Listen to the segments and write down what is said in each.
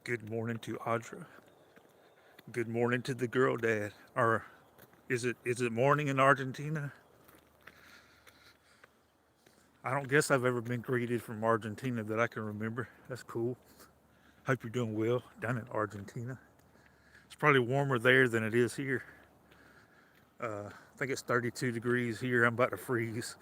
Good morning to Audra. Good morning to the girl dad. Or is it morning in Argentina? I don't guess I've ever been greeted from Argentina that I can remember. That's cool. Hope you're doing well down in Argentina. It's probably warmer there than it is here. I think it's 32 degrees here. I'm about to freeze.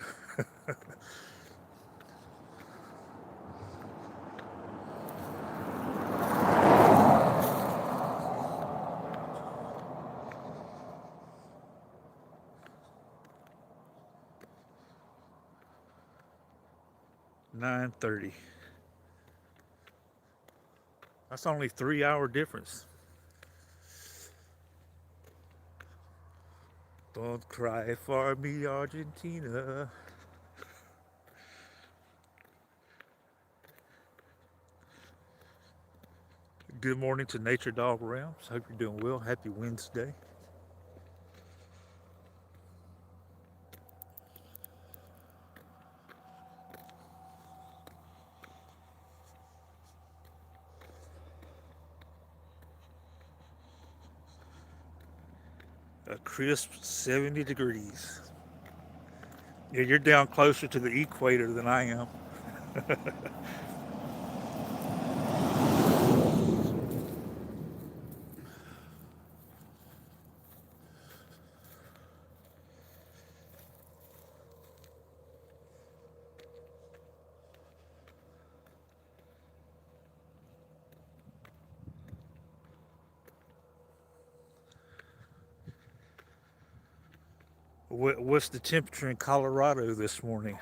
9:30. That's only 3 hour difference. Don't cry for me, Argentina. Good morning to Nature Dog Realms. Hope you're doing well. Happy Wednesday. A crisp 70 degrees. Yeah, you're down closer to the equator than I am. What's the temperature in Colorado this morning?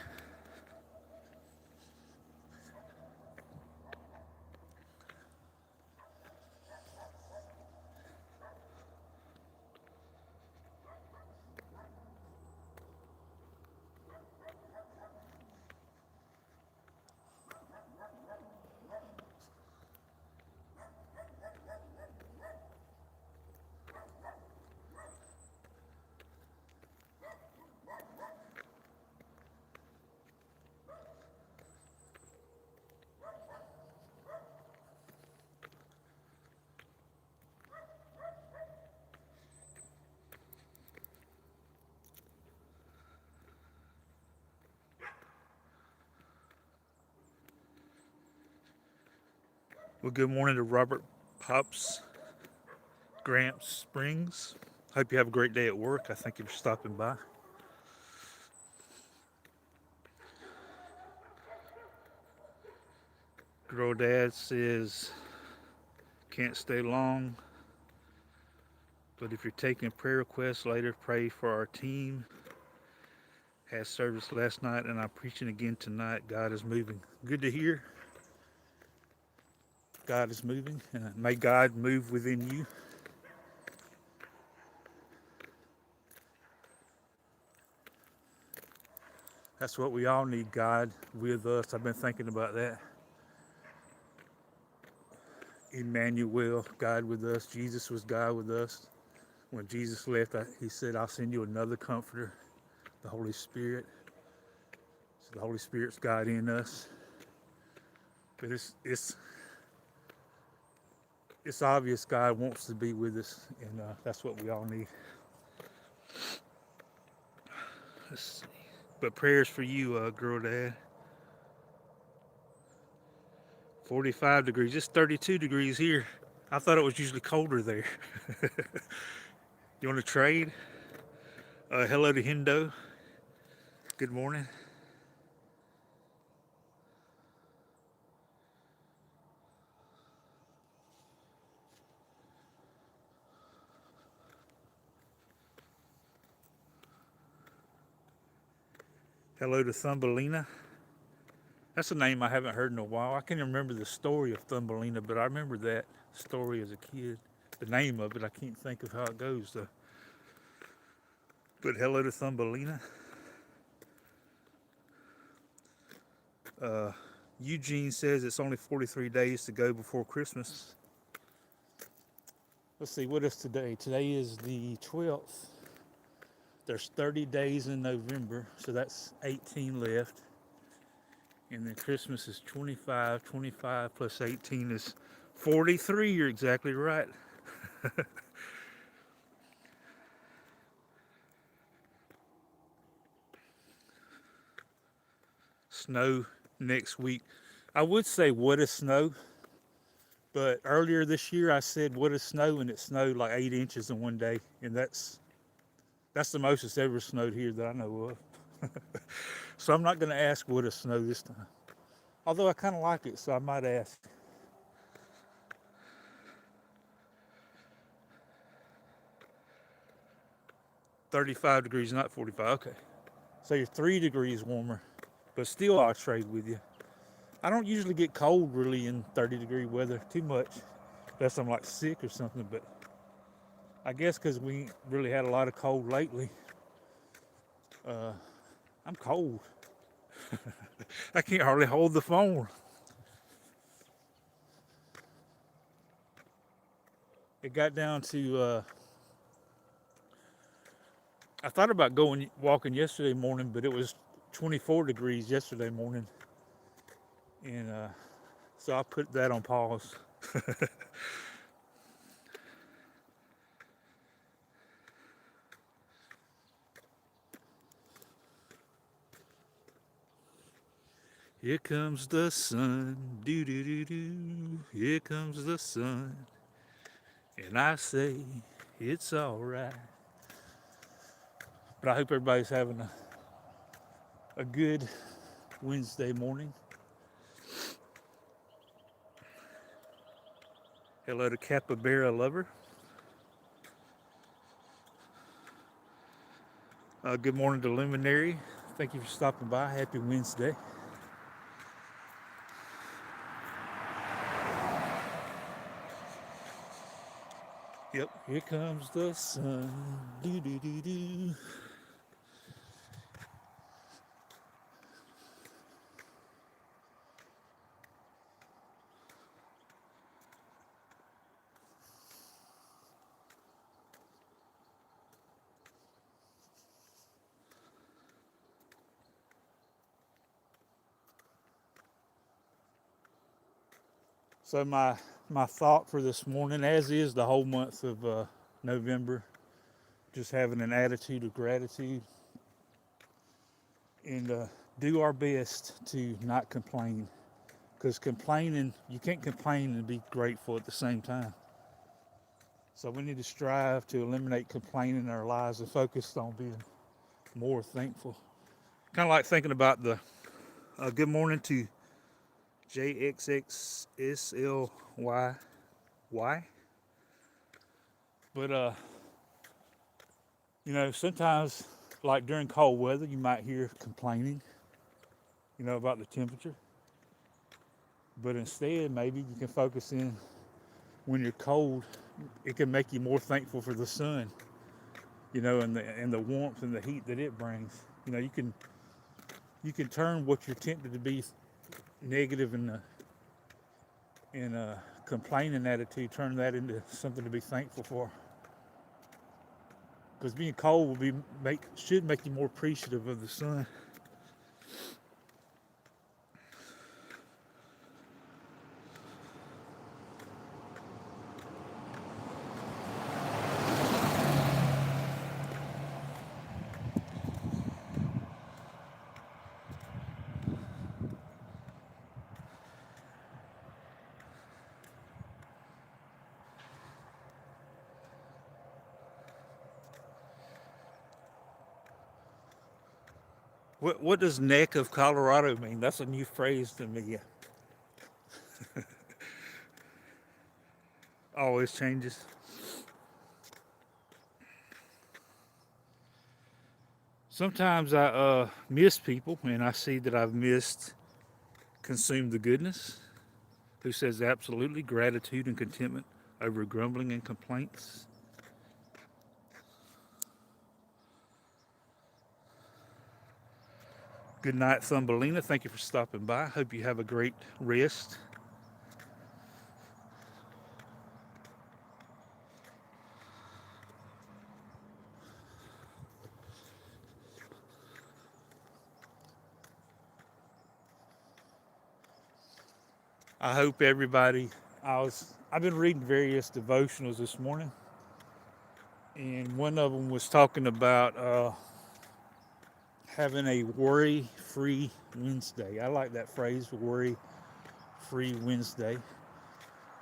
Well, good morning to Robert Pops, Gramps Springs. Hope you have a great day at work. I thank you for stopping by. Girl Dad says, can't stay long, but if you're taking prayer requests later, pray for our team. Had service last night and I'm preaching again tonight. God is moving. Good to hear. God is moving. May God move within you. That's what we all need, God with us. I've been thinking about that. Emmanuel, God with us. Jesus was God with us. When Jesus left, he said, I'll send you another comforter, the Holy Spirit. So the Holy Spirit's God in us. But it's obvious God wants to be with us, and that's what we all need. Let's see. But prayers for you, girl dad. 45 degrees. It's 32 degrees here. I thought it was usually colder there. You want to trade? Hello to Hendo. Good morning. Hello to Thumbelina. That's a name I haven't heard in a while. I can remember the story of Thumbelina, but I remember that story as a kid. The name of it, I can't think of how it goes though. But hello to Thumbelina. Uh, Eugene says it's only 43 days to go before Christmas. Let's see, what is today? Today is the 12th. There's 30 days in November, so that's 18 left. And then Christmas is 25. 25 plus 18 is 43, you're exactly right. Snow next week. I would say what a snow, but earlier this year I said what a snow, and it snowed like 8 inches in one day, and that's the most it's ever snowed here that I know of. So I'm not going to ask what a snow this time. Although I kind of like it, so I might ask. 35 degrees, not 45. Okay. So you're 3 degrees warmer, but still I'll trade with you. I don't usually get cold really in 30-degree weather too much, unless I'm like sick or something. But I guess because we ain't really had a lot of cold lately, uh, I'm cold. I can't hardly hold the phone. It got down to, I thought about going walking yesterday morning, but it was 24 degrees yesterday morning. And so I put that on pause. Here comes the sun, do do do do. Here comes the sun, and I say it's all right. But I hope everybody's having a good Wednesday morning. Hello to Capybara Lover. Good morning to Luminary. Thank you for stopping by. Happy Wednesday. Yep, here comes the sun. Do do do do. So my thought for this morning, as is the whole month of November, just having an attitude of gratitude and do our best to not complain. Because complaining, you can't complain and be grateful at the same time. So we need to strive to eliminate complaining in our lives and focus on being more thankful. Kind of like thinking about the good morning to JXXSLY. Why? But sometimes like during cold weather, you might hear complaining, about the temperature. But instead, maybe you can focus in when you're cold. It can make you more thankful for the sun, and the warmth and the heat that it brings. You can turn what you're tempted to be negative and complaining attitude, turn that into something to be thankful for. Because being cold should make you more appreciative of the sun. What does neck of Colorado mean? That's a new phrase to me. Always changes. Sometimes I miss people, and I see that I've missed consume the goodness, who says absolutely gratitude and contentment over grumbling and complaints. Good night, Thumbelina. Thank you for stopping by. Hope you have a great rest. I hope everybody I've been reading various devotionals this morning, and one of them was talking about having a worry-free Wednesday. I like that phrase, worry-free Wednesday.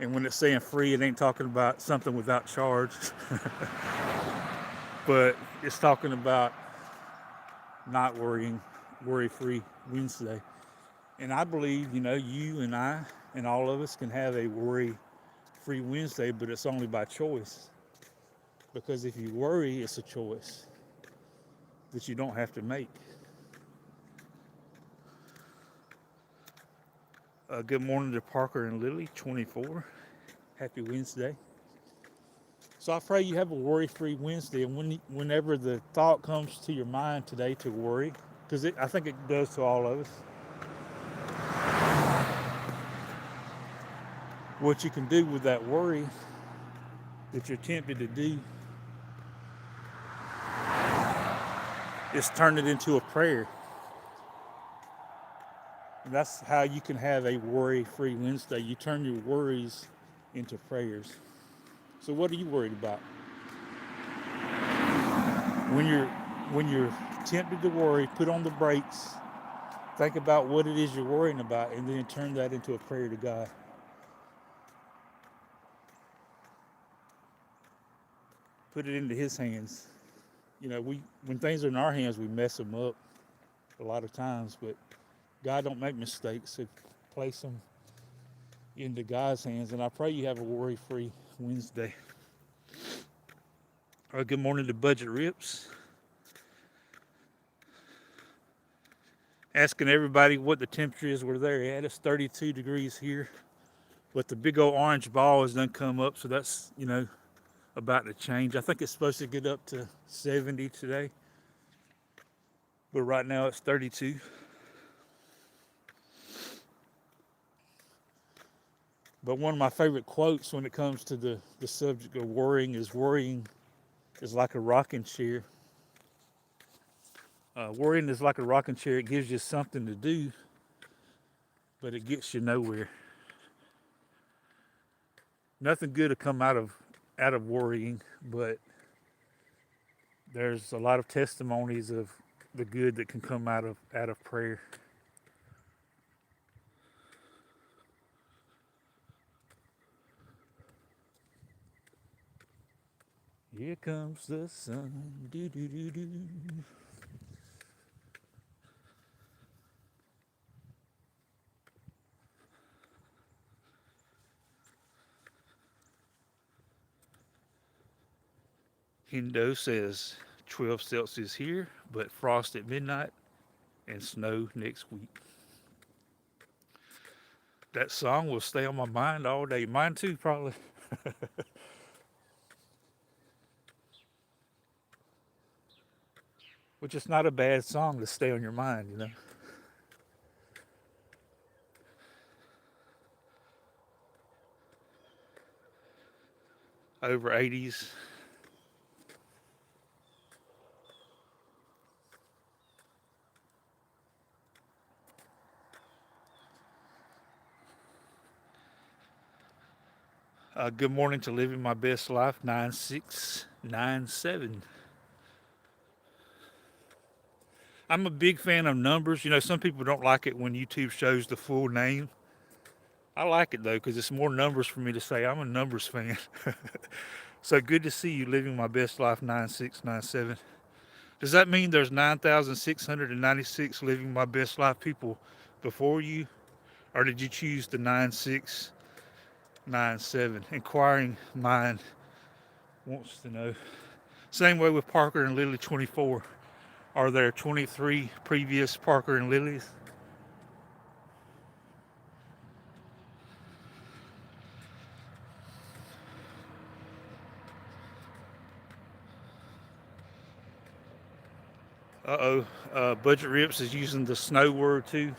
And when it's saying free, it ain't talking about something without charge, but it's talking about not worrying, worry-free Wednesday. And I believe, you and I and all of us can have a worry-free Wednesday, but it's only by choice. Because if you worry, it's a choice that you don't have to make. Good morning to Parker and Lily, 24. Happy Wednesday. So I pray you have a worry-free Wednesday, and whenever the thought comes to your mind today to worry, because I think it does to all of us, what you can do with that worry that you're tempted to do is turn it into a prayer. And that's how you can have a worry-free Wednesday. You turn your worries into prayers. So what are you worried about? When you're tempted to worry, put on the brakes, think about what it is you're worrying about, and then turn that into a prayer to God. Put it into His hands. When things are in our hands, we mess them up a lot of times, but God don't make mistakes, so place them into God's hands. And I pray you have a worry-free Wednesday. All right, good morning to Budget Rips. Asking everybody what the temperature is where they're at. It's 32 degrees here, but the big old orange ball has done come up, so that's, about to change. I think it's supposed to get up to 70 today, but right now it's 32. But one of my favorite quotes when it comes to the subject of worrying is like a rocking chair. Worrying is like a rocking chair. It gives you something to do, but it gets you nowhere. Nothing good to come out of worrying, but there's a lot of testimonies of the good that can come out of prayer. Here comes the sun. Do do do do. Hendo says 12 Celsius here, but frost at midnight and snow next week. That song will stay on my mind all day. Mine too, probably. Which is not a bad song to stay on your mind. Over 80s. Good morning to Living My Best Life 9697. I'm a big fan of numbers. Some people don't like it when YouTube shows the full name. I like it though, because it's more numbers for me to say. I'm a numbers fan. So good to see you, Living My Best Life 9697. Does that mean there's 9,696 Living My Best Life people before you? Or did you choose the 9697? Inquiring mind wants to know. Same way with Parker and Lily 24. Are there 23 previous Parker and Lilies? Budget Rips is using the snow word too.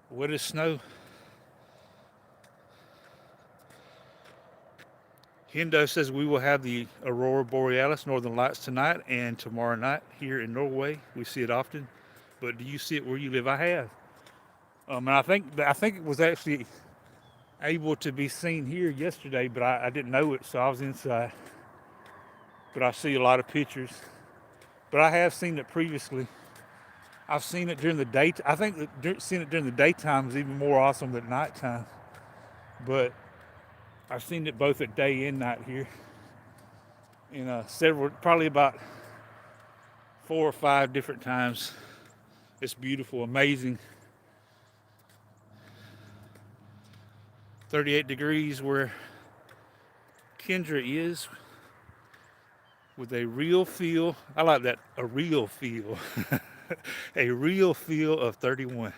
What is snow? Hendo says we will have the Aurora Borealis, Northern Lights tonight and tomorrow night here in Norway. We see it often. But do you see it where you live? I have. And I think it was actually able to be seen here yesterday, but I didn't know it, so I was inside. But I see a lot of pictures. But I have seen it previously. I've seen it during the day. I think that seeing it during the daytime is even more awesome than nighttime. But I've seen it both at day and night here. In probably about 4 or 5 different times. It's beautiful, amazing. 38 degrees where Kendra is, with a real feel. I like that, a real feel. A real feel of 31.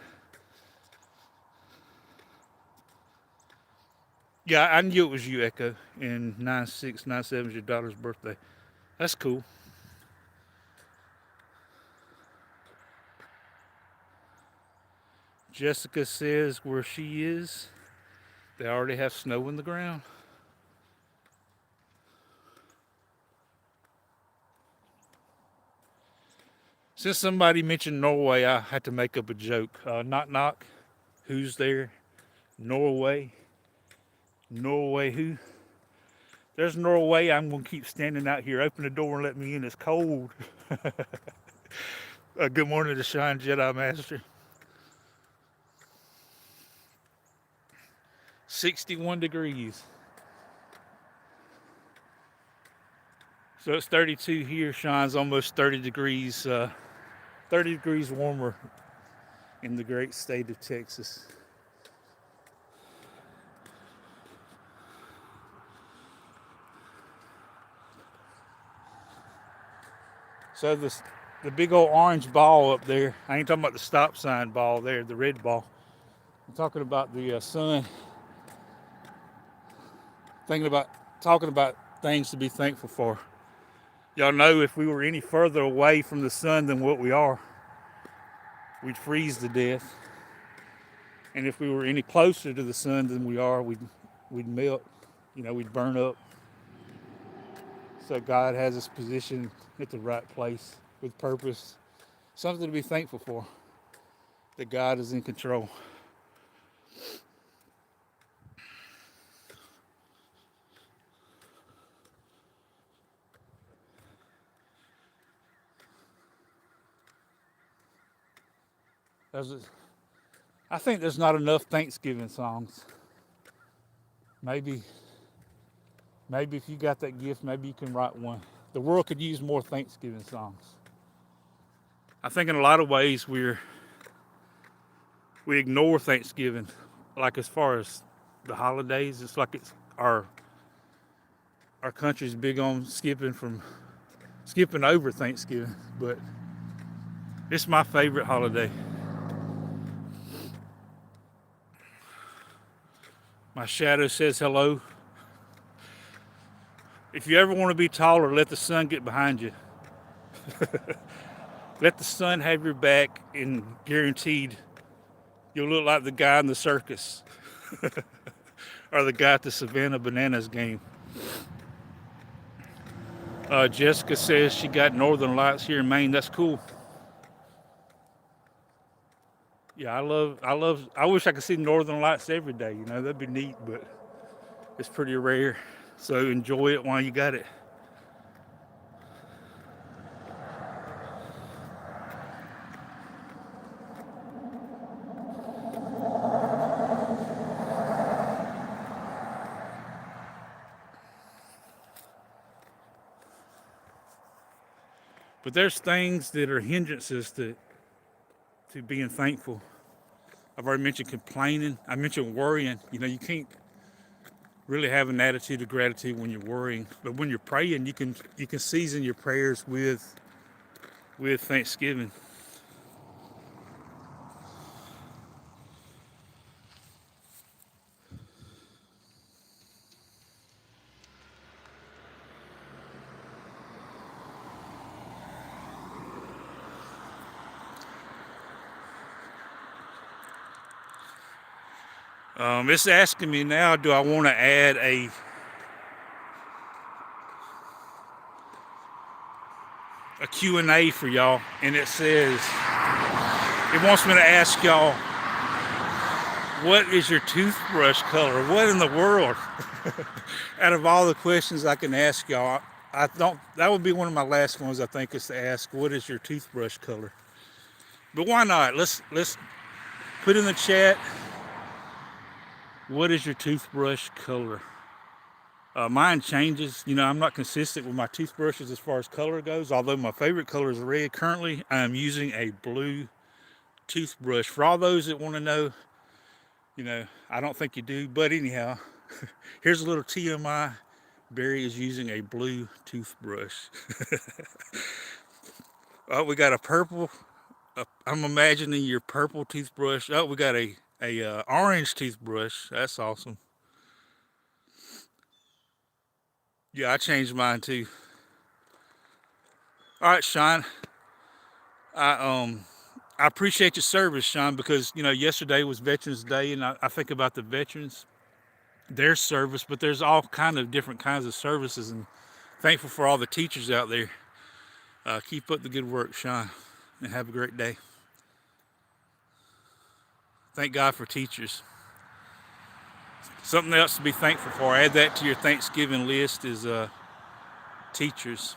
Yeah, I knew it was you, Echo, and 9697 is your daughter's birthday. That's cool. Jessica says where she is, they already have snow in the ground. Since somebody mentioned Norway, I had to make up a joke. Knock, knock. Who's there? Norway. Norway who? There's Norway. I'm going to keep standing out here. Open the door and let me in. It's cold. Good morning to Shine Jedi Master. 61 degrees. So it's 32 here. Shine's almost 30 degrees. 30 degrees warmer in the great state of Texas. So the big old orange ball up there, I ain't talking about the stop sign ball there, the red ball. I'm talking about the sun. Talking about things to be thankful for. Y'all know if we were any further away from the sun than what we are, we'd freeze to death. And if we were any closer to the sun than we are, we'd melt. We'd burn up. So God has us positioned at the right place with purpose. Something to be thankful for. That God is in control. I think there's not enough Thanksgiving songs. Maybe if you got that gift, maybe you can write one. The world could use more Thanksgiving songs. I think in a lot of ways we ignore Thanksgiving. Like as far as the holidays, it's like it's our country's big on skipping over Thanksgiving, but it's my favorite holiday. My shadow says hello. If you ever want to be taller, let the sun get behind you. Let the sun have your back, and guaranteed you'll look like the guy in the circus or the guy at the Savannah Bananas game. Jessica says she got northern lights here in Maine. That's cool. Yeah, I wish I could see northern lights every day. That'd be neat, but it's pretty rare. So enjoy it while you got it. But there's things that are hindrances to being thankful. I've already mentioned complaining. I mentioned worrying. You can't really have an attitude of gratitude when you're worrying. But when you're praying, you can season your prayers with thanksgiving. It's asking me now, do I want to add a Q&A for y'all? And it says, it wants me to ask y'all What is your toothbrush color? What in the world? Out of all the questions I can ask y'all, I don't. That would be one of my last ones. I think is to ask, what is your toothbrush color? But why not? Let's put in the chat. What is your toothbrush color? Mine changes. You know, I'm not consistent with my toothbrushes as far as color goes. Although my favorite color is red. Currently, I'm using a blue toothbrush. For all those that want to know, you know, I don't think you do. But anyhow, here's a little TMI. Barry is using a blue toothbrush. Oh, we got a purple. I'm imagining your purple toothbrush. Oh, we got a orange toothbrush. That's awesome. Yeah, I changed mine too. All right, Sean. I I appreciate your service, Sean, because you know yesterday was Veterans Day, and I think about the veterans, their service, but there's all kind of different kinds of services, and thankful for all the teachers out there. Keep up the good work, Sean, and have a great day. Thank God for teachers. Something else to be thankful for. Add that to your Thanksgiving list is teachers.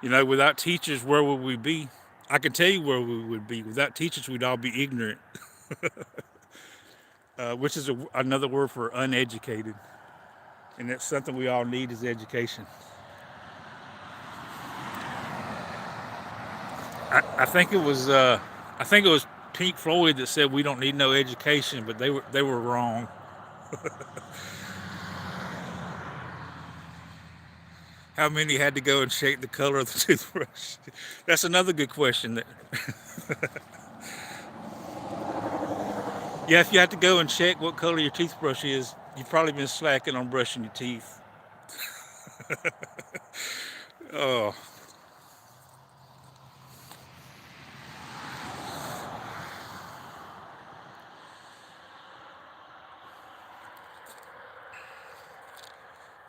You know, without teachers, where would we be? I can tell you where we would be. Without teachers, we'd all be ignorant, which is another word for uneducated. And that's something we all need is education. I think it was Pink Floyd that said we don't need no education, but they were wrong. How many had to go and shake the color of the toothbrush? That's another good question. Yeah, if you have to go and check what color your toothbrush is, you've probably been slacking on brushing your teeth. Oh,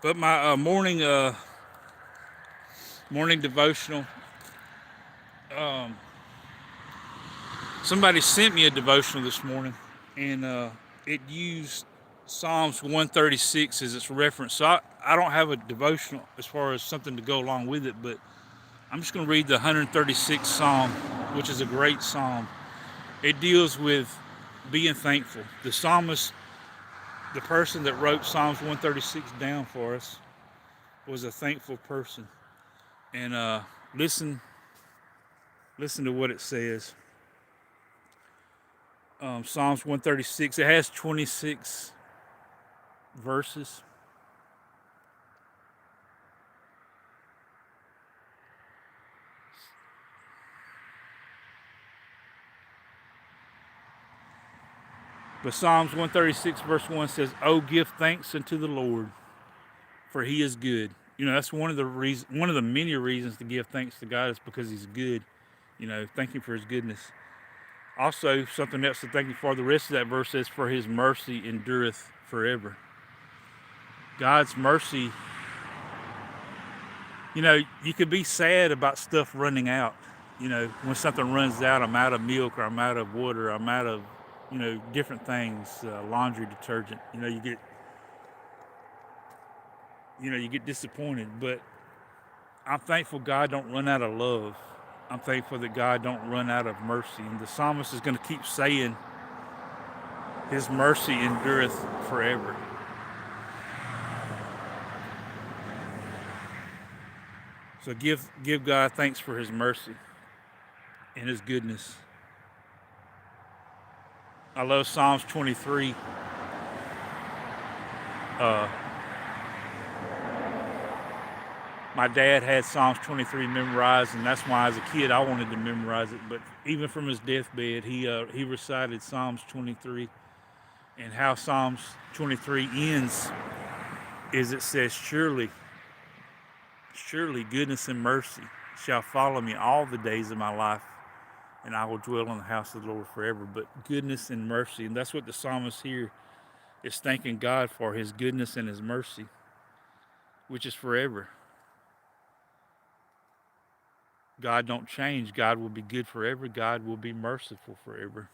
but my morning devotional. Um, Somebody sent me a devotional this morning, and it used Psalms 136 as its reference. So I don't have a devotional as far as something to go along with it, but I'm just going to read the 136th Psalm, which is a great psalm. It deals with being thankful. The psalmist, the person that wrote Psalms 136 down for us, was a thankful person. And listen to what it says. Psalms 136. It has 26 verses. But Psalms 136 verse 1 says, "Oh, give thanks unto the Lord, for He is good." You know, that's one of the many reasons to give thanks to God is because He's good. You know, thank Him for His goodness. Also, something else to thank Him for. The rest of that verse says, "For His mercy endureth forever." God's mercy. You know, you could be sad about stuff running out. You know, when something runs out, I'm out of milk, or I'm out of water, I'm out of, you know, different things, laundry detergent. You get disappointed, but I'm thankful God don't run out of love. I'm thankful that God don't run out of mercy. And the psalmist is going to keep saying, His mercy endureth forever. So give God thanks for His mercy and His goodness. I love Psalms 23. Uh, my dad had Psalms 23 memorized, and that's why as a kid I wanted to memorize it. But even from his deathbed, he recited Psalms 23. And how Psalms 23 ends is it says, surely goodness and mercy shall follow me all the days of my life, and I will dwell in the house of the Lord forever. But goodness and mercy, and that's what the psalmist here is thanking God for, His goodness and His mercy, which is forever. God don't change. God will be good forever. God will be merciful forever.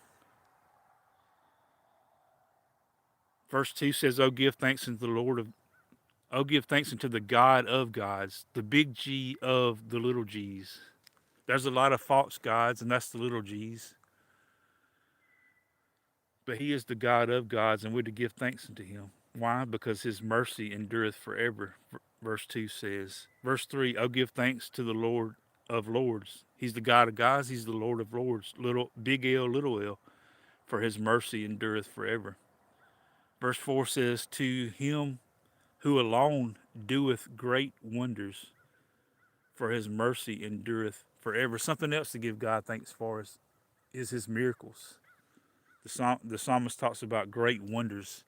Verse 2 says, "Oh, give thanks unto the oh, give thanks unto the God of gods, the big G of the little G's." There's a lot of false gods, and that's the little G's. But he is the God of gods, and we're to give thanks unto him. Why? Because his mercy endureth forever, verse 2 says. Verse 3, "Oh, give thanks to the Lord of lords." He's the God of gods, he's the Lord of lords, big L, little l, for his mercy endureth forever. Verse 4 says, "To him who alone doeth great wonders, for his mercy endureth forever." Something else to give God thanks for is his miracles. The psalmist talks about great wonders.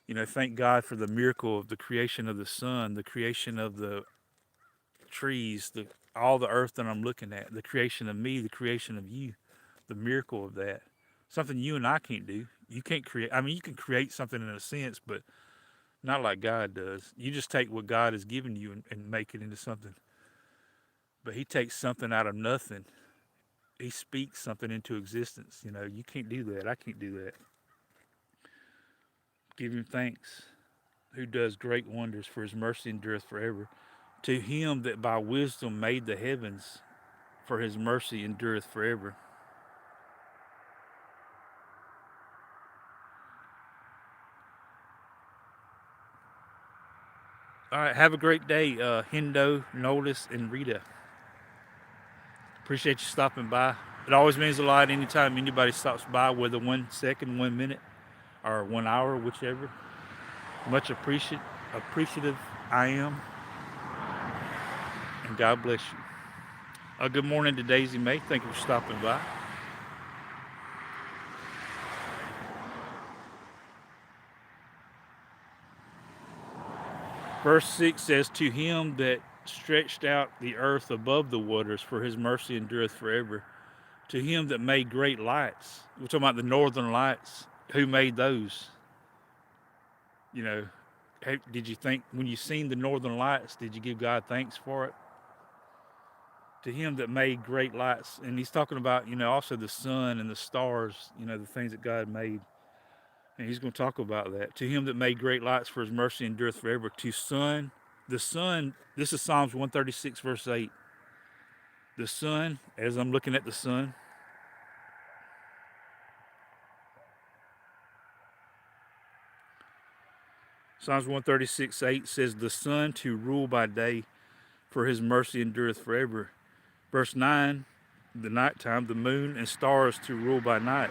You know, thank God for the miracle of the creation of the sun, the creation of the trees, all the earth that I'm looking at, the creation of me, the creation of you, the miracle of that. Something you and I can't do. You can't create. I mean, you can create something in a sense, but not like God does. You just take what God has given you and make it into something. But he takes something out of nothing. He speaks something into existence. You know, you can't do that. I can't do that. Give him thanks, who does great wonders, for his mercy endureth forever. To him that by wisdom made the heavens, for his mercy endureth forever. All right, have a great day, Hendo, Notice, and Rita. Appreciate you stopping by. It always means a lot anytime anybody stops by, whether 1 second, 1 minute, or 1 hour, whichever. Much appreciative I am, and God bless you. Good morning to Daisy May. Thank you for stopping by. Verse 6 says, "To him that stretched out the earth above the waters, for his mercy endureth forever. To him that made great lights." We're talking about the northern lights. Who made those? You know, did you think when you seen the northern lights, did you give God thanks for it? To him that made great lights. And he's talking about, you know, also the sun and the stars, you know, the things that God made. And he's going to talk about that. To him that made great lights, for his mercy endureth forever. The sun, this is Psalms 136, verse 8. The sun, as I'm looking at the sun, Psalms 136, 8 says, "The sun to rule by day, for his mercy endureth forever." Verse 9, "The nighttime, the moon and stars to rule by night,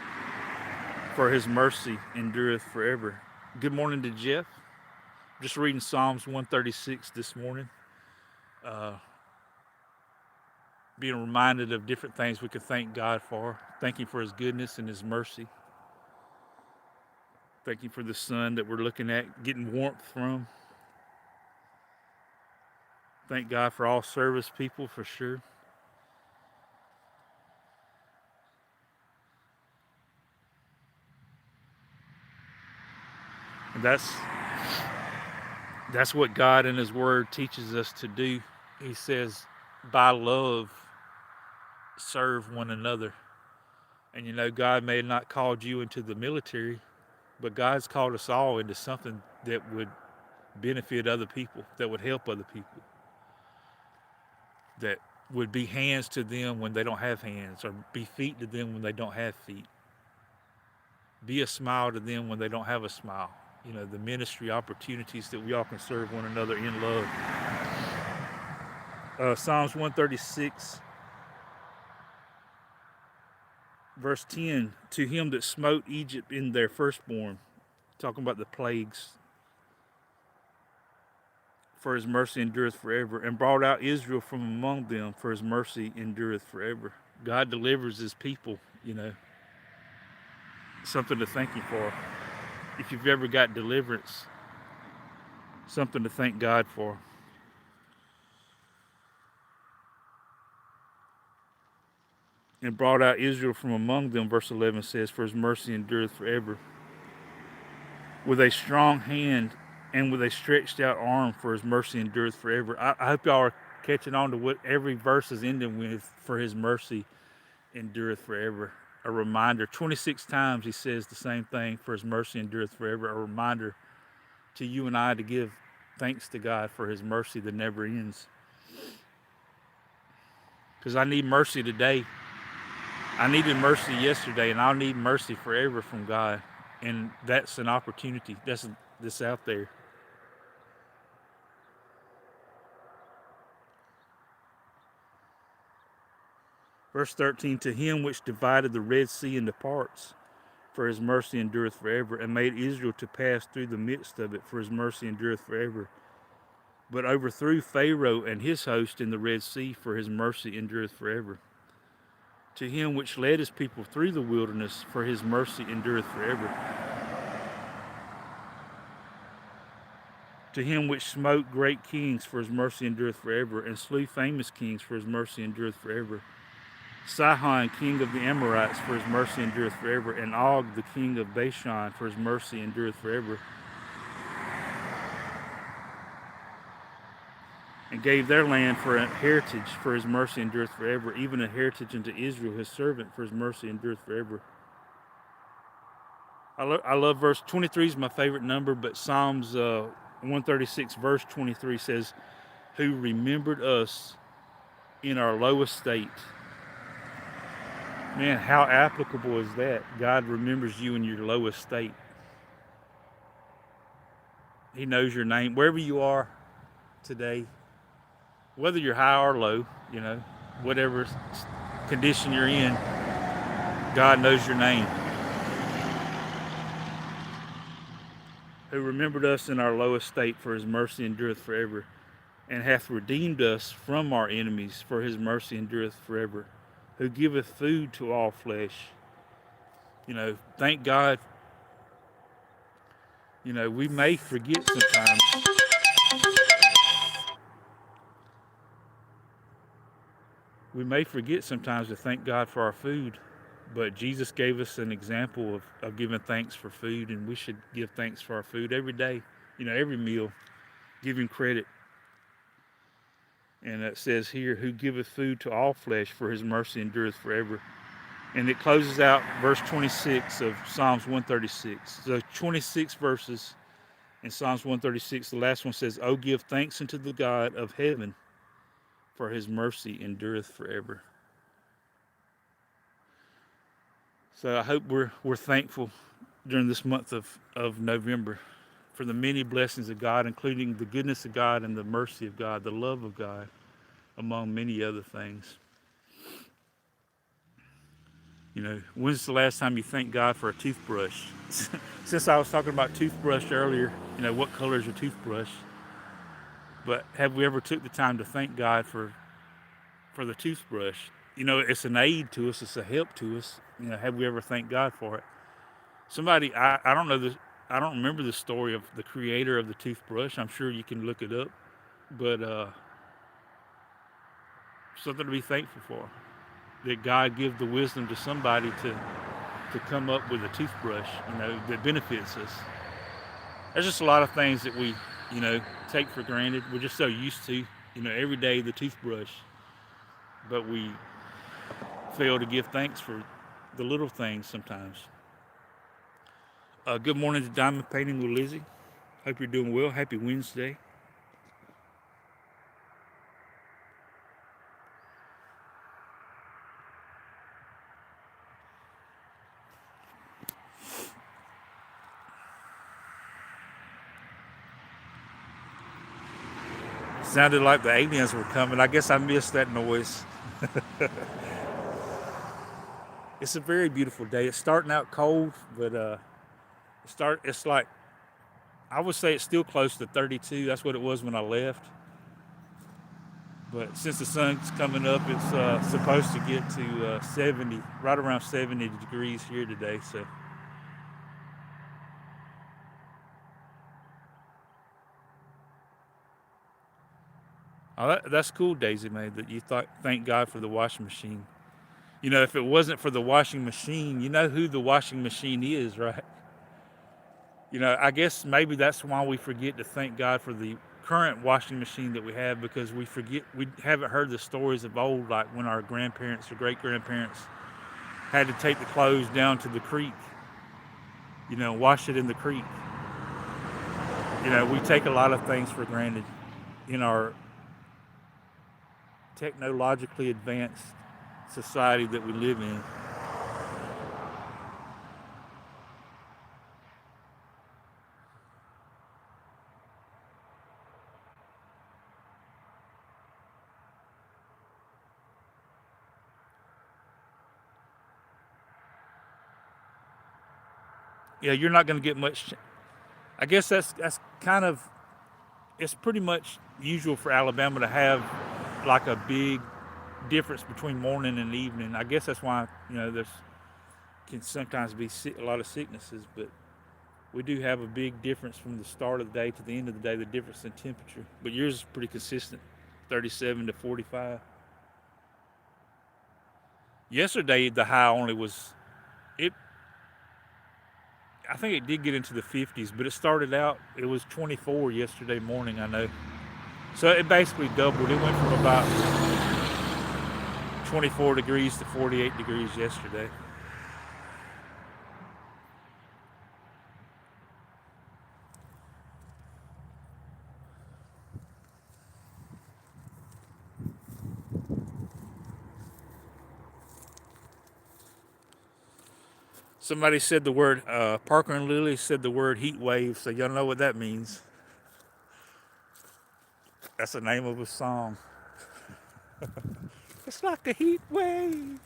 for his mercy endureth forever." Good morning to Jeff. Just reading Psalms 136 this morning. Being reminded of different things we could thank God for. Thank him for his goodness and his mercy. Thank you for the sun that we're looking at, getting warmth from. Thank God for all service people, for sure. And that's what God in his word teaches us to do. He says, by love, serve one another. And you know, God may have not called you into the military, but God's called us all into something that would benefit other people, that would help other people, that would be hands to them when they don't have hands, or be feet to them when they don't have feet. Be a smile to them when they don't have a smile. You know, the ministry opportunities that we all can serve one another in love. Psalms 136, verse 10, "To him that smote Egypt in their firstborn," talking about the plagues, "for his mercy endureth forever, and brought out Israel from among them, for his mercy endureth forever." God delivers his people, you know. Something to thank him for. If you've ever got deliverance, something to thank God for. "And brought out Israel from among them," verse 11 says, "for his mercy endureth forever. With a strong hand and with a stretched out arm, for his mercy endureth forever." I hope y'all are catching on to what every verse is ending with, "for his mercy endureth forever." a reminder. 26 times he says the same thing, for his mercy endureth forever. A reminder to you and I to give thanks to God for his mercy that never ends. Because I need mercy today. I needed mercy yesterday, and I'll need mercy forever from God. And that's an opportunity. That's out there. Verse 13, to him which divided the Red Sea into parts, for his mercy endureth forever, and made Israel to pass through the midst of it, for his mercy endureth forever. But overthrew Pharaoh and his host in the Red Sea, for his mercy endureth forever. To him which led his people through the wilderness, for his mercy endureth forever. To him which smote great kings, for his mercy endureth forever, and slew famous kings, for his mercy endureth forever. Sihon, king of the Amorites, for his mercy endureth forever, and Og, the king of Bashan, for his mercy endureth forever. And gave their land for a heritage, for his mercy endureth forever, even a heritage unto Israel, his servant, for his mercy endureth forever. I love verse 23 is my favorite number, but Psalms 136 verse 23 says, who remembered us in our lowest state. Man, how applicable is that? God remembers you in your lowest state. He knows your name. Wherever you are today, whether you're high or low, whatever condition you're in, God knows your name. Who remembered us in our lowest state, for his mercy endureth forever, and hath redeemed us from our enemies, for his mercy endureth forever. Who giveth food to all flesh. Thank God. We may forget sometimes. We may forget sometimes to thank God for our food, but Jesus gave us an example of giving thanks for food, and we should give thanks for our food every day, every meal, give him credit. And it says here, who giveth food to all flesh, for his mercy endureth forever. And it closes out verse 26 of Psalms 136. So 26 verses in Psalms 136. The last one says, oh, give thanks unto the God of heaven, for his mercy endureth forever. So I hope we're thankful during this month of November for the many blessings of God, including the goodness of God and the mercy of God, the love of God, among many other things. When's the last time you thanked God for a toothbrush? Since I was talking about toothbrush earlier, what color is your toothbrush? But have we ever took the time to thank God for the toothbrush? It's an aid to us, it's a help to us. Have we ever thanked God for it? Somebody, I don't know this, I don't remember the story of the creator of the toothbrush. I'm sure you can look it up, but something to be thankful for. That God give the wisdom to somebody to come up with a toothbrush, that benefits us. There's just a lot of things that we, take for granted. We're just so used to, every day the toothbrush, but we fail to give thanks for the little things sometimes. Good morning to Diamond Painting with Lizzie. Hope you're doing well. Happy Wednesday. Sounded like the aliens were coming. I guess I missed that noise. It's a very beautiful day. It's starting out cold, but it's like, I would say it's still close to 32. That's what it was when I left. But since the sun's coming up, it's supposed to get to 70, right around 70 degrees here today. So that's cool, Daisy, man, that you thank God for the washing machine. If it wasn't for the washing machine, you know who the washing machine is, right? I guess maybe that's why we forget to thank God for the current washing machine that we have, because we haven't heard the stories of old, like when our grandparents or great grandparents had to take the clothes down to the creek, wash it in the creek. We take a lot of things for granted in our technologically advanced society that we live in. Yeah, you're not going to get much. I guess that's kind of, it's pretty much usual for Alabama to have like a big difference between morning and evening. I guess that's why there's can sometimes be a lot of sicknesses, but we do have a big difference from the start of the day to the end of the day, the difference in temperature. But yours is pretty consistent, 37 to 45. Yesterday, the high only was, it. I think it did get into the 50s, but it started out, it was 24 yesterday morning, I know. So it basically doubled. It went from about 24 degrees to 48 degrees yesterday. Somebody said the word, Parker and Lily said the word heat wave, so y'all know what that means. That's the name of a song. It's like a heat wave.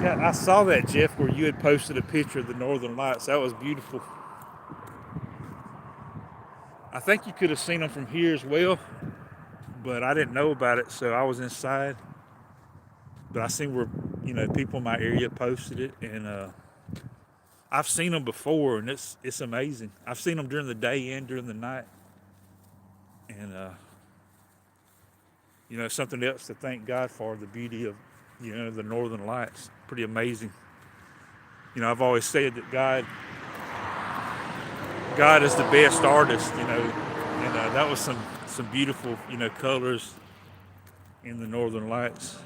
Yeah, I saw that, Jeff, where you had posted a picture of the Northern Lights. That was beautiful. I think you could have seen them from here as well, but I didn't know about it, so I was inside. But I seen where people in my area posted it, and I've seen them before, and it's amazing. I've seen them during the day and during the night, and something else to thank God for, the beauty of the Northern Lights. Pretty amazing. I've always said that God is the best artist, and that was some beautiful colors in the Northern Lights.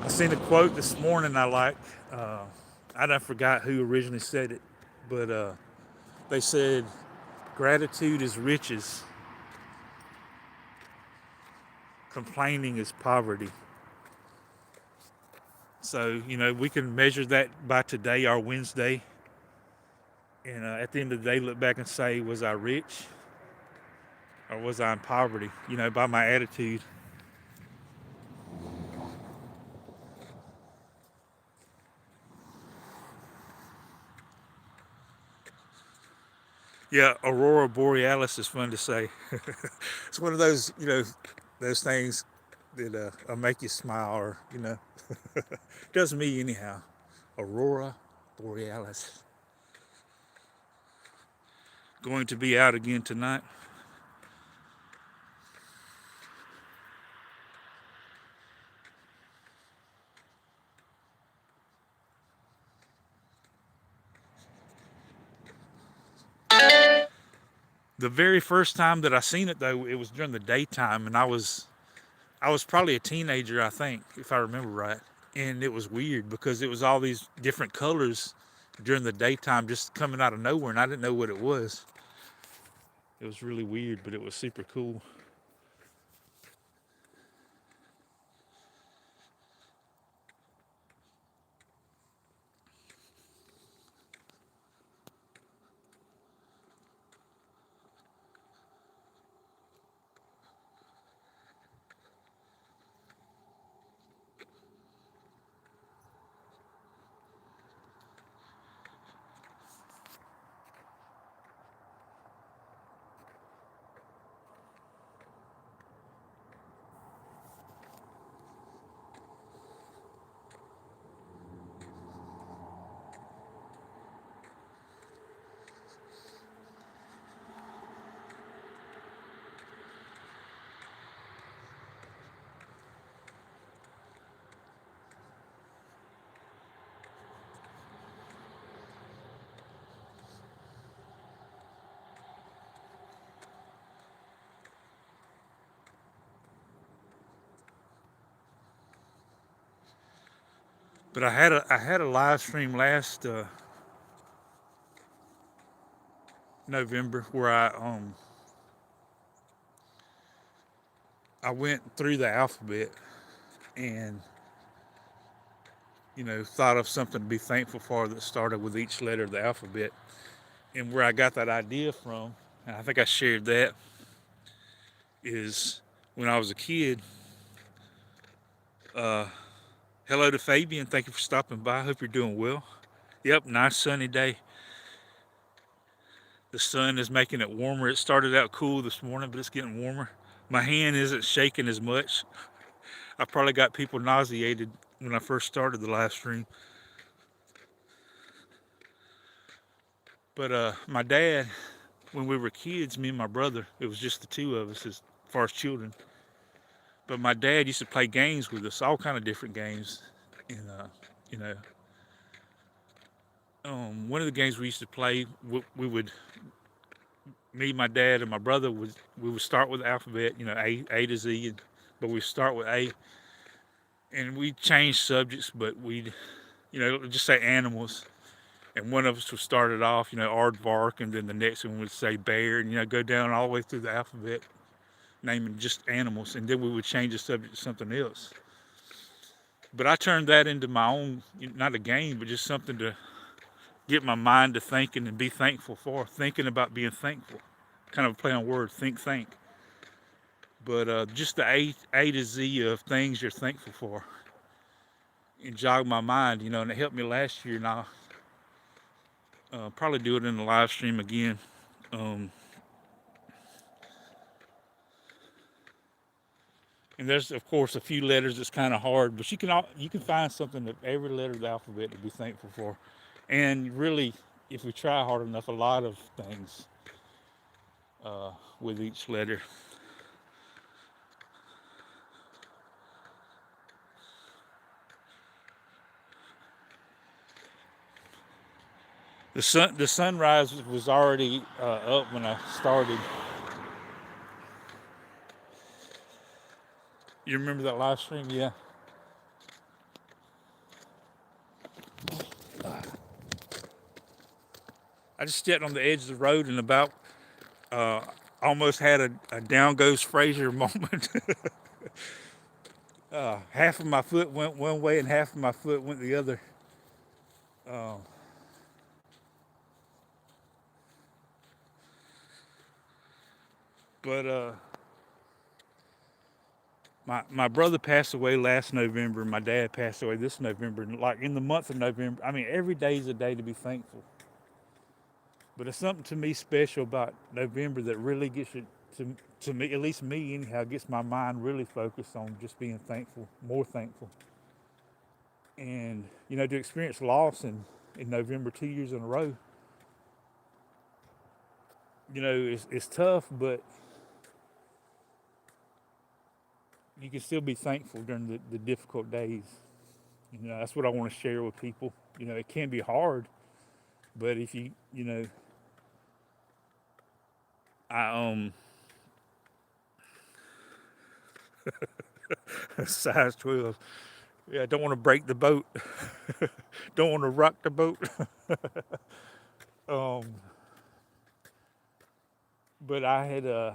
I seen a quote this morning I like. I don't forgot who originally said it, but they said, "Gratitude is riches, complaining is poverty." So we can measure that by today, our Wednesday, and at the end of the day, look back and say, was I rich or was I in poverty? By my attitude. Yeah, Aurora Borealis is fun to say. It's one of those, those things that make you smile, or does me anyhow. Aurora Borealis. Going to be out again tonight. The very first time that I seen it though, it was during the daytime, and I was probably a teenager, I think, if I remember right. And it was weird because it was all these different colors during the daytime just coming out of nowhere, and I didn't know what it was. It was really weird, but it was super cool. But I had a live stream last November where I went through the alphabet and thought of something to be thankful for that started with each letter of the alphabet. And where I got that idea from, and I think I shared that, is when I was a kid. Uh, Hello to Fabian. Thank you for stopping by. Hope you're doing well. Yep, nice sunny day. The sun is making it warmer. It started out cool this morning, but it's getting warmer. My hand isn't shaking as much. I probably got people nauseated when I first started the live stream. But my dad, when we were kids, me and my brother, it was just the two of us as far as children. But my dad used to play games with us, all kind of different games. And you know, one of the games we used to play, we would, me, my dad, and my brother we would start with the alphabet, A to Z, but we start with A, and we change subjects, but we'd, just say animals, and one of us would start it off, aardvark, and then the next one would say bear, and go down all the way through the alphabet, naming just animals, and then we would change the subject to something else. But I turned that into my own, not a game, but just something to get my mind to thinking and be thankful for, thinking about being thankful. Kind of a play on words, think. But just the A to Z of things you're thankful for, and jog my mind, and it helped me last year, and I'll probably do it in the live stream again. And there's, of course, a few letters that's kind of hard, but you can find something that every letter of the alphabet to be thankful for. And really, if we try hard enough, a lot of things with each letter. The sunrise was already up when I started. You remember that live stream? Yeah. I just stepped on the edge of the road and about almost had a down goes Fraser moment. Half of my foot went one way and half of my foot went the other. Uh, but my brother passed away last November. My dad passed away this November. And like in the month of November, I mean, every day is a day to be thankful. But it's something to me special about November that really gets it to me, at least me anyhow, gets my mind really focused on just being thankful, more thankful. And to experience loss in November 2 years in a row, it's tough, but you can still be thankful during the difficult days. That's what I want to share with people. It can be hard, but if I size 12. Yeah, I don't want to break the boat. Don't want to rock the boat. um, but I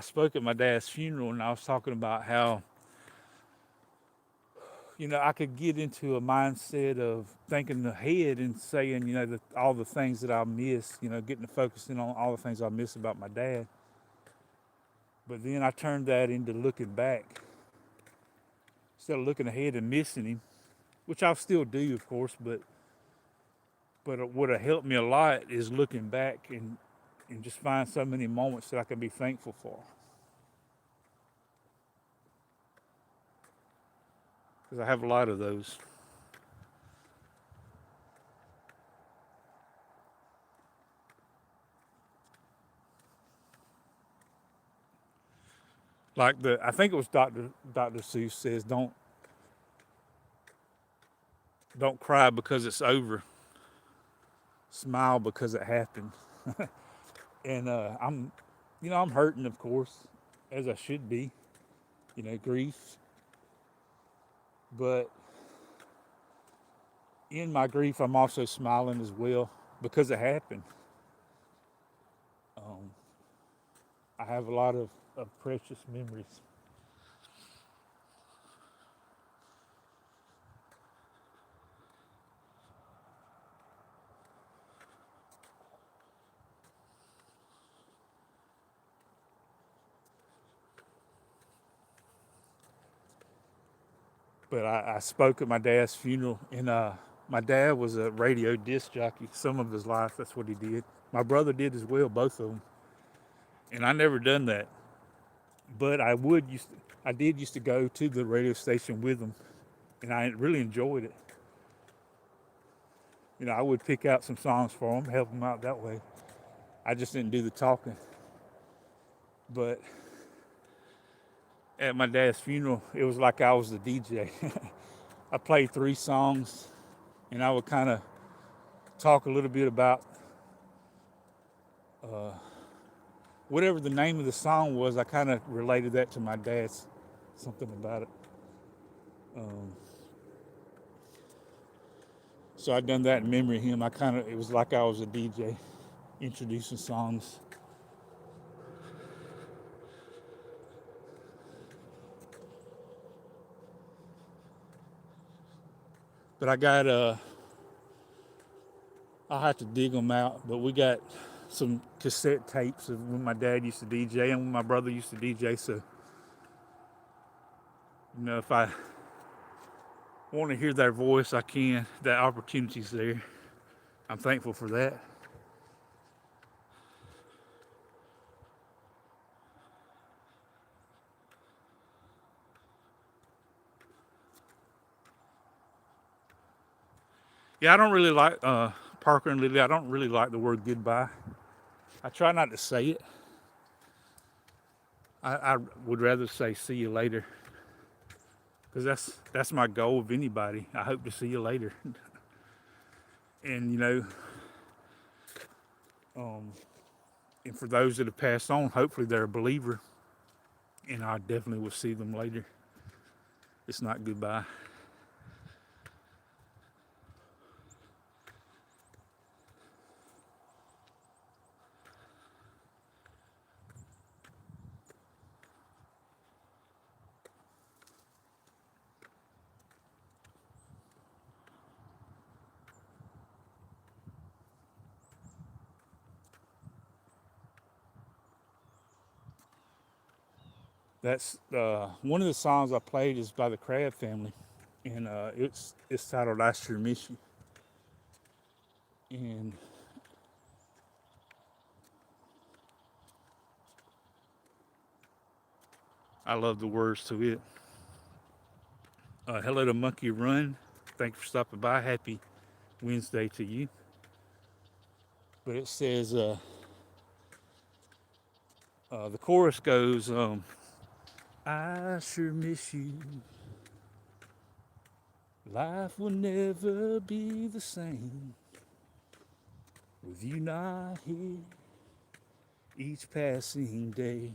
spoke at my dad's funeral and I was talking about how I could get into a mindset of thinking ahead and saying all the things that I miss. Getting to focusing on all the things I miss about my dad. But then I turned that into looking back instead of looking ahead and missing him, which I'll still do, of course. But what helped me a lot is looking back and just find so many moments that I can be thankful for. Because I have a lot of those. Like I think it was Dr. Seuss says, don't cry because it's over. Smile because it happened. And I'm hurting, of course, as I should be. Grief. But in my grief, I'm also smiling as well because it happened. Um, I have a lot of precious memories. But I spoke at my dad's funeral, and my dad was a radio disc jockey some of his life. That's what he did. My brother did as well, both of them. And I never done that. But I did used to go to the radio station with him, and I really enjoyed it. I would pick out some songs for him, help him out that way. I just didn't do the talking. But at my dad's funeral, it was like I was the DJ. I played 3 songs, and I would kind of talk a little bit about whatever the name of the song was. I kind of related that to my dad's, something about it. Um, so I done that in memory of him. It was like I was a DJ introducing songs. But I'll have to dig them out. But we got some cassette tapes of when my dad used to DJ and when my brother used to DJ. So, if I want to hear their voice, I can. That opportunity's there. I'm thankful for that. Yeah, I don't really like Parker and Lily. I don't really like the word goodbye. I try not to say it. I would rather say see you later, because that's my goal of anybody. I hope to see you later. And um, and for those that have passed on, hopefully they're a believer, and I definitely will see them later. It's not goodbye. That's one of the songs I played is by the Crab Family, and it's titled "I Sure Miss You," and I love the words to it. Hello to Monkey Run. Thank you for stopping by. Happy Wednesday to you. But it says the chorus goes, "I sure miss you. Life will never be the same with you not here. Each passing day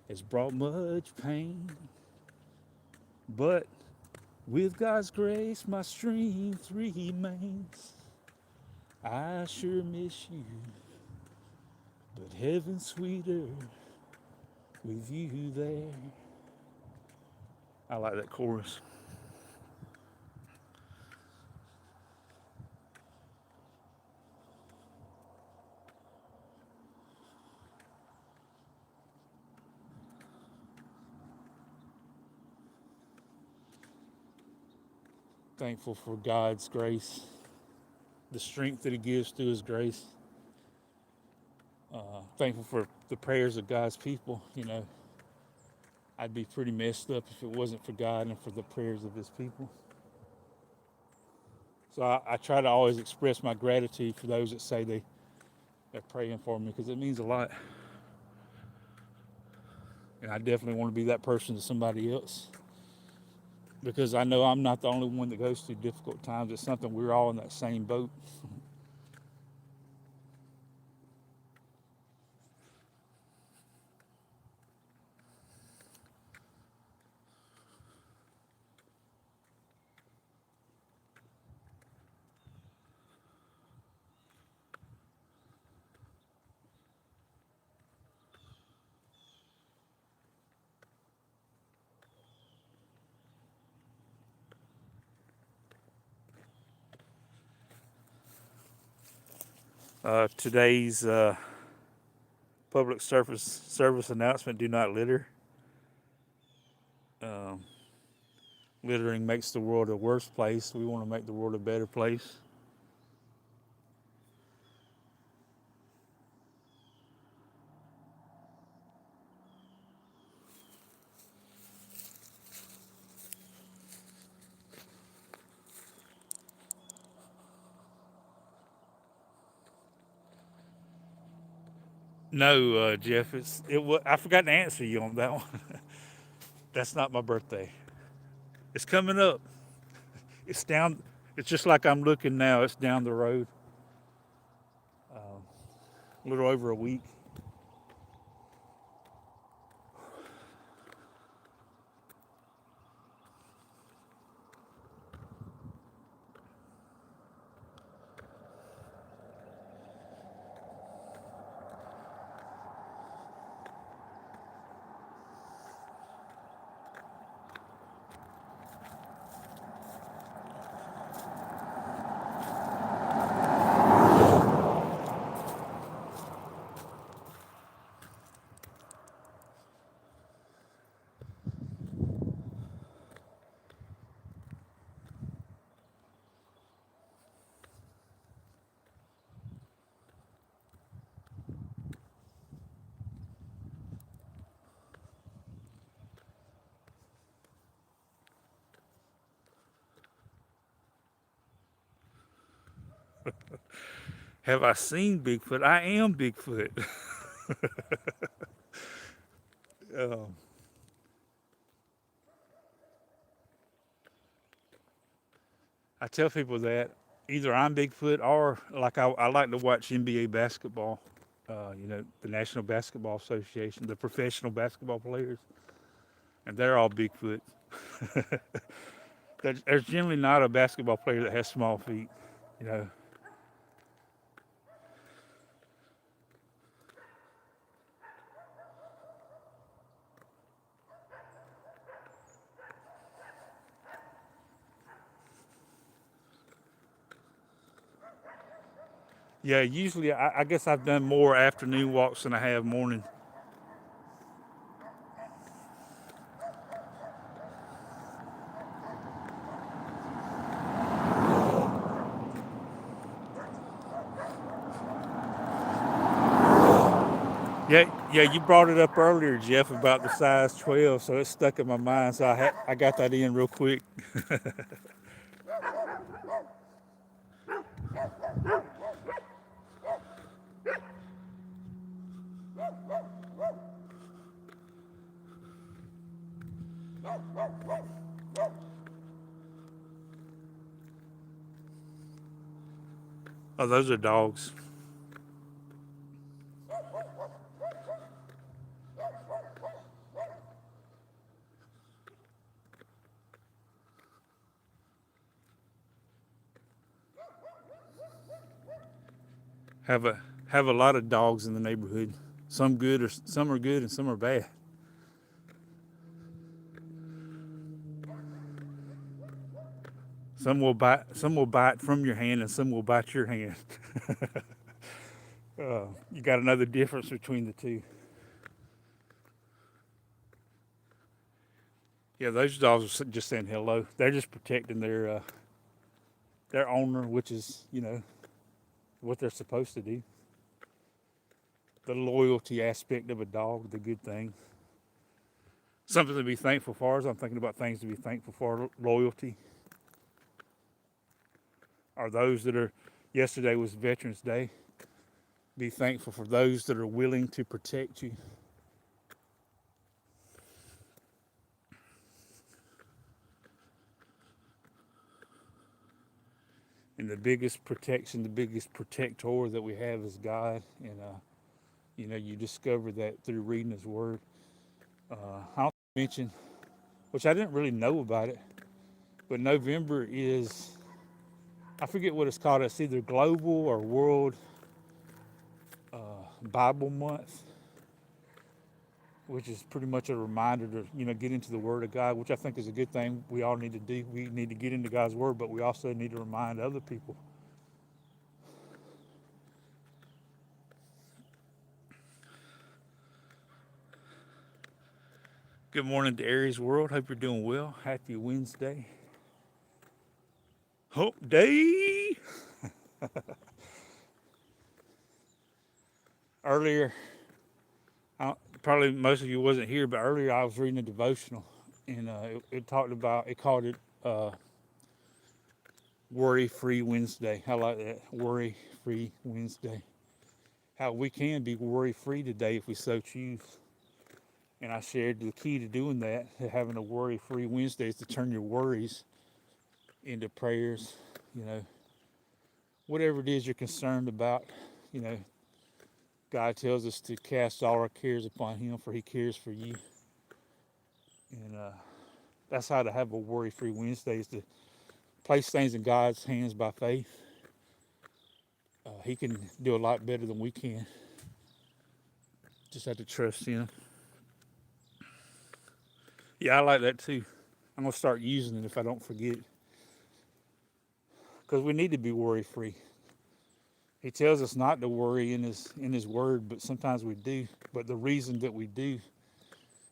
has brought much pain, but with God's grace, my strength remains. I sure miss you, but heaven's sweeter with you there. I like that chorus. Thankful for God's grace, the strength that He gives through His grace. Thankful for the prayers of God's people. You know, I'd be pretty messed up if it wasn't for God and for the prayers of His people. So I try to always express my gratitude for those that say they're praying for me, because it means a lot. And I definitely want to be that person to somebody else, because I know I'm not the only one that goes through difficult times. It's something we're all in that same boat. Today's public service announcement: do not litter. Um, Littering makes the world a worse place. We want to make the world a better place. No, Jeff, I forgot to answer you on that one. That's not my birthday. It's coming up. It's down. It's just like I'm looking now. It's down the road. A little over a week. Have I seen Bigfoot? I am Bigfoot. um, I tell people that either I'm Bigfoot, or like I like to watch NBA basketball. The National Basketball Association, the professional basketball players, and they're all Bigfoot. There's generally not a basketball player that has small feet. You know. Yeah, usually I guess I've done more afternoon walks than I have morning. Yeah, you brought it up earlier, Jeff, about the size 12, so it stuck in my mind. So I got that in real quick. Oh, those are dogs. Have a lot of dogs in the neighborhood. Some good, or some are good, and some are bad. Some will bite. Some will bite from your hand, and some will bite your hand. You got another difference between the two. Yeah, those dogs are just saying hello. They're just protecting their owner, which is what they're supposed to do. The loyalty aspect of a dog, the good thing. Something to be thankful for. As I'm thinking about things to be thankful for, loyalty. Are those that are. Yesterday was Veterans Day. Be thankful for those that are willing to protect you. And the biggest protection, the biggest protector that we have is God. And, you discover that through reading His Word. I also mentioned, which I didn't really know about it, but November is, I forget what it's called. It's either Global or World Bible Month, which is pretty much a reminder to, get into the Word of God, which I think is a good thing we all need to do. We need to get into God's Word, but we also need to remind other people. Good morning to Aries World. Hope you're doing well. Happy Wednesday. Hump Day. Earlier, probably most of you wasn't here, but earlier I was reading a devotional, and it called it Worry-Free Wednesday. I like that, Worry-Free Wednesday. How we can be worry-free today if we so choose. And I shared the key to doing that, to having a worry-free Wednesday, is to turn your worries into prayers. Whatever it is you're concerned about, God tells us to cast all our cares upon Him, for He cares for you. And that's how to have a worry-free Wednesday, is to place things in God's hands by faith. He can do a lot better than we can. Just have to trust Him. Yeah, I like that too. I'm going to start using it if I don't forget. Because we need to be worry-free. He tells us not to worry in his word, but sometimes we do. But the reason that we do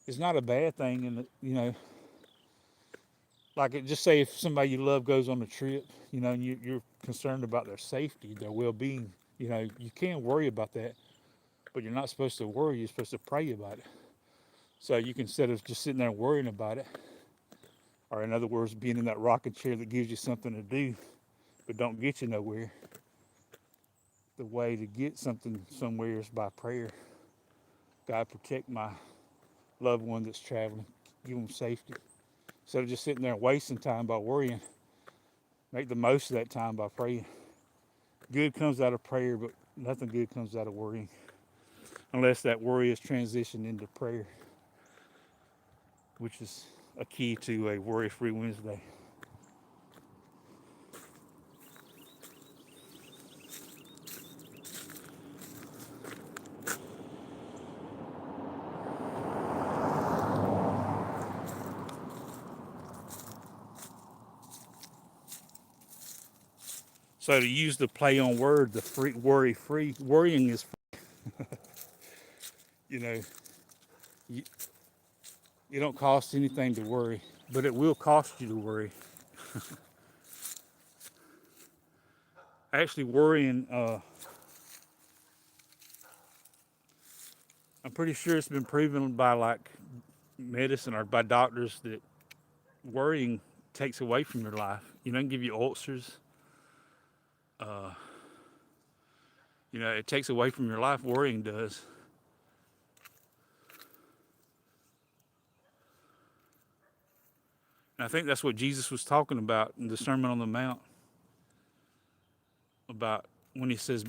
is not a bad thing. And, just say if somebody you love goes on a trip, and you're concerned about their safety, their well-being, you can't worry about that. But you're not supposed to worry. You're supposed to pray about it. So you can, instead of just sitting there worrying about it, or in other words, being in that rocking chair that gives you something to do, but don't get you nowhere. The way to get something somewhere is by prayer. God, protect my loved one that's traveling. Give them safety. Instead of just sitting there wasting time by worrying, make the most of that time by praying. Good comes out of prayer, but nothing good comes out of worrying. Unless that worry is transitioned into prayer, which is a key to a worry-free Wednesday. So to use the play on word, the free, worry-free, worrying is free. You, it don't cost anything to worry, but it will cost you to worry. Actually, worrying, I'm pretty sure it's been proven by medicine or by doctors that worrying takes away from your life. It can give you ulcers. It takes away from your life. Worrying does. And I think that's what Jesus was talking about in the Sermon on the Mount, about when He says,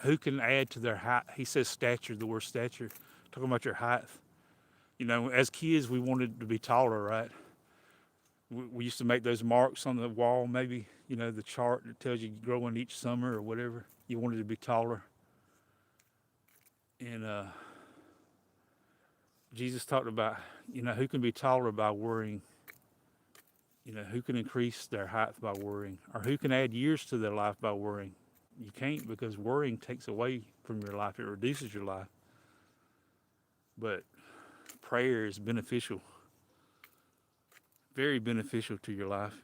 who can add to their height? He says stature, the word stature, talking about your height. As kids, we wanted to be taller, right? We used to make those marks on the wall, maybe, the chart that tells you you're growing each summer or whatever. You wanted to be taller. And Jesus talked about, who can be taller by worrying? Who can increase their height by worrying? Or who can add years to their life by worrying? You can't, because worrying takes away from your life. It reduces your life. But prayer is beneficial, very beneficial to your life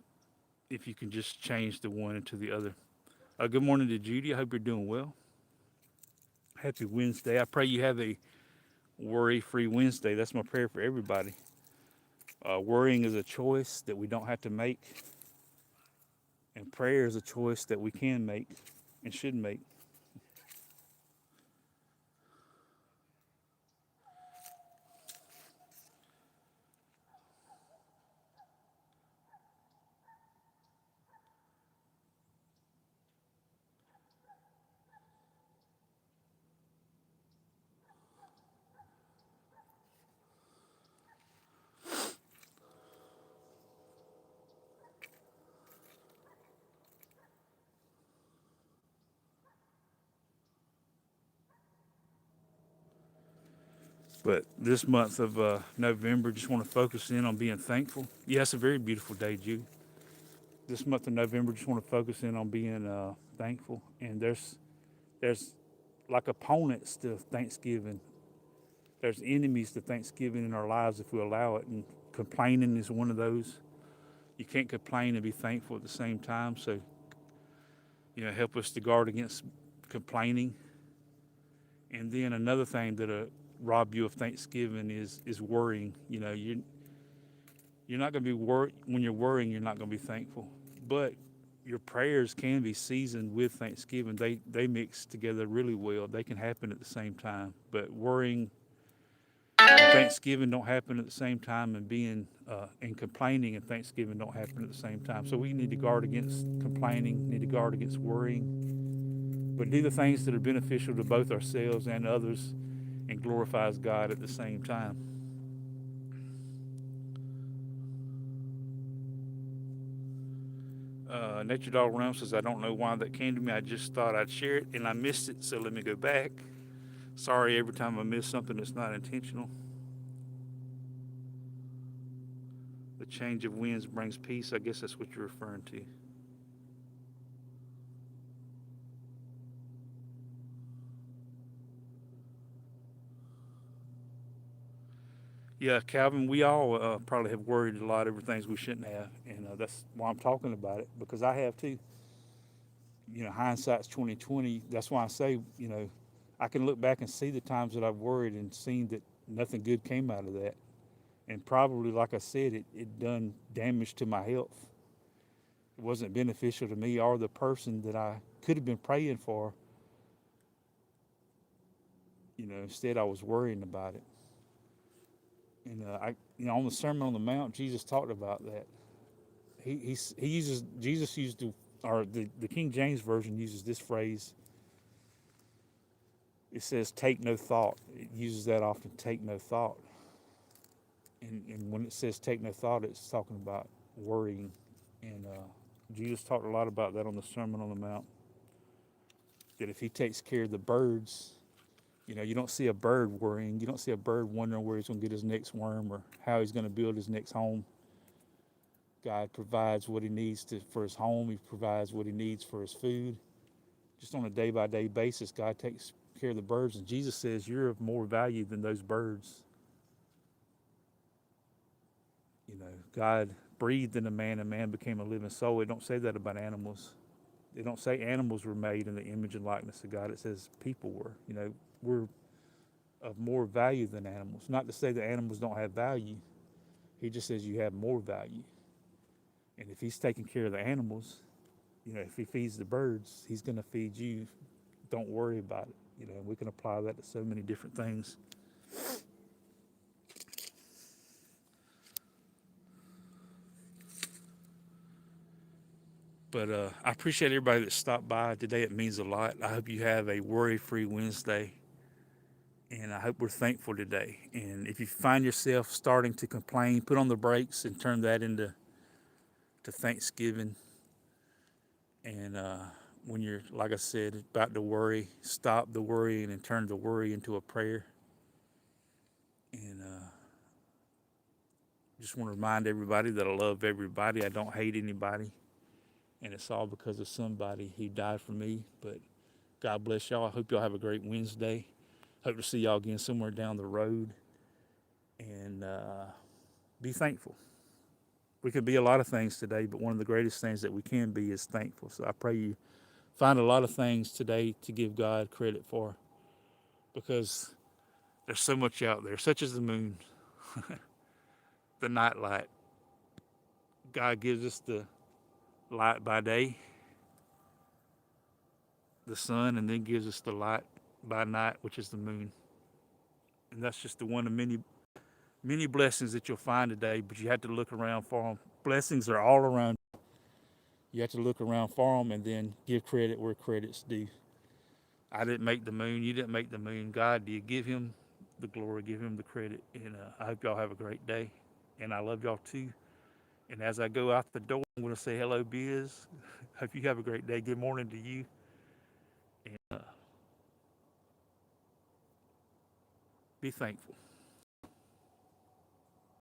if you can just change the one into the other. Good morning to Judy. I hope you're doing well. Happy Wednesday. I pray you have a worry-free Wednesday. That's my prayer for everybody. Worrying is a choice that we don't have to make, and prayer is a choice that we can make and should make. But this month of November, just want to focus in on being thankful. Yeah, it's a very beautiful day, Jude. This month of November, just want to focus in on being thankful. And there's like opponents to Thanksgiving. There's enemies to Thanksgiving in our lives if we allow it. And complaining is one of those. You can't complain and be thankful at the same time. So, help us to guard against complaining. And then another thing that'll rob you of Thanksgiving is worrying. You're not going to be worried. When you're worrying, you're not going to be thankful. But your prayers can be seasoned with Thanksgiving. They mix together really well. They can happen at the same time. But worrying and Thanksgiving don't happen at the same time, and complaining and Thanksgiving don't happen at the same time. So we need to guard against complaining, need to guard against worrying, but do the things that are beneficial to both ourselves and others and glorifies God at the same time. Nature Dog Realm says, I don't know why that came to me. I just thought I'd share it and I missed it, so let me go back. Sorry every time I miss something that's not intentional. The change of winds brings peace. I guess that's what you're referring to. Yeah, Calvin, we all probably have worried a lot over things we shouldn't have, and that's why I'm talking about it, because I have too. Hindsight's 2020. That's why I say, I can look back and see the times that I've worried and seen that nothing good came out of that, and probably, like I said, it done damage to my health. It wasn't beneficial to me or the person that I could have been praying for. Instead I was worrying about it. And on the Sermon on the Mount, Jesus talked about that. Jesus used the King James version uses this phrase. It says, "Take no thought." It uses that often. Take no thought. And when it says take no thought, it's talking about worrying. And Jesus talked a lot about that on the Sermon on the Mount. That if He takes care of the birds, you don't see a bird worrying. You don't see a bird wondering where he's going to get his next worm or how he's going to build his next home. God provides what He needs for his home. He provides what He needs for his food. Just on a day-by-day basis, God takes care of the birds. And Jesus says, you're of more value than those birds. God breathed in a man and man became a living soul. It don't say that about animals. It don't say animals were made in the image and likeness of God. It says people were. We're of more value than animals. Not to say that animals don't have value. He just says you have more value. And if He's taking care of the animals, if He feeds the birds, He's going to feed you. Don't worry about it. We can apply that to so many different things. But I appreciate everybody that stopped by today. It means a lot. I hope you have a worry-free Wednesday. And I hope we're thankful today. And if you find yourself starting to complain, put on the brakes and turn that into to Thanksgiving. And when you're, like I said, about to worry, stop the worrying and turn the worry into a prayer. And just want to remind everybody that I love everybody. I don't hate anybody. And it's all because of somebody who died for me. But God bless y'all. I hope y'all have a great Wednesday. Hope to see y'all again somewhere down the road. And be thankful. We could be a lot of things today, but one of the greatest things that we can be is thankful. So I pray you find a lot of things today to give God credit for, because there's so much out there, such as the moon, the night light. God gives us the light by day, the sun, and then gives us the light by night, which is the moon. And that's just the one of many blessings that you'll find today, but you have to look around for them. Blessings are all around. You have to look around for them and then give credit where credit's due. I didn't make the moon. You didn't make the moon. God did. Give him the glory. Give him the credit. And I hope y'all have a great day. And I love y'all too. And as I go out the door, I'm going to say hello, Biz. Hope you have a great day. Good morning to you. And be thankful.